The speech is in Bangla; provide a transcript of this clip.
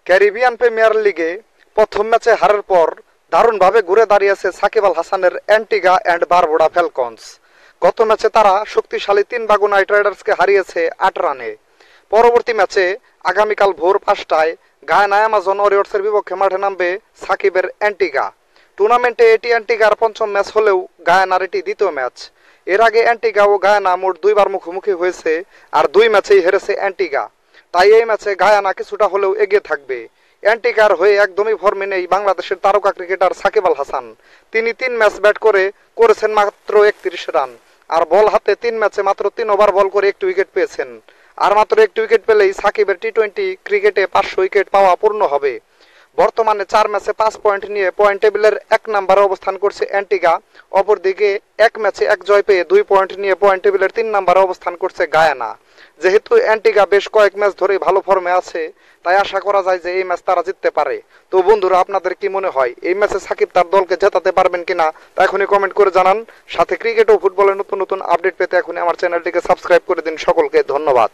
ক্যারিবিয়ান প্রিমিয়ার লিগে প্রথম ম্যাচে হারের পর দারুণভাবে ঘুরে দাঁড়িয়েছে সাকিব আল হাসানের অ্যান্টিগা অ্যান্ড বারবুডা ফ্যালকনস। গত ম্যাচে তারা শক্তিশালী 3 বাগু নাইট রাইডার্সকে হারিয়েছে 8 রানে। পরবর্তী ম্যাচে আগামীকাল ভোর 5টায় গায়ানা অ্যামাজন ওরিয়র্সের বিপক্ষে মাঠে নামবে সাকিবের অ্যান্টিগা। টুর্নামেন্টে এটি অ্যান্টিগার পঞ্চম ম্যাচ হলেও গায়ানার এটি দ্বিতীয় ম্যাচ। এর আগে অ্যান্টিগা ও গায়ানা মোট 2বার মুখোমুখি হয়েছে, আর 2 ম্যাচেই হেরেছে অ্যান্টিগা। তাই এই ম্যাচে গায়ানা কিছুটা হলেও এগিয়ে থাকবে। অ্যান্টিগার হয়ে একদমই ফর্মে নেই বাংলাদেশের তারকা ক্রিকেটার সাকিব আল হাসান। তিনি 3 ম্যাচ ব্যাট করেছেন মাত্র 31 রান, আর বল হাতে 3 ম্যাচে মাত্র 3 ওভার বল করে 1 উইকেট পেয়েছেন। আর মাত্র 1 উইকেট পেলেই সাকিবের টি-20 ক্রিকেটে 500 উইকেট পাওয়া পূর্ণ হবে। বর্তমানে 4 ম্যাচে 5 পয়েন্ট নিয়ে পয়েন্ট টেবিলের 1 নম্বরে অবস্থান করছে অ্যান্টিগা। অপরদিকে 1 ম্যাচে 1 জয় পেয়ে 2 পয়েন্ট নিয়ে পয়েন্ট টেবিলের 3 নম্বরে অবস্থান করছে গায়ানা। যেহেতু অ্যান্টিগা বেশ কয়েক ম্যাচ ধরেই ভালো ফর্মে আছে, তাই আশা করা যায় যে এই ম্যাচ তারা জিততে পারে। তো বন্ধুরা, আপনাদের কি মনে হয় এই ম্যাচে সাকিব তার দলকে জেতাতে পারবেন কিনা তা এখনই কমেন্ট করে জানান। সাথে ক্রিকেট ও ফুটবলের নতুন নতুন আপডেট পেতে এখনই আমার চ্যানেলটিকে সাবস্ক্রাইব করে দিন। সকলকে ধন্যবাদ।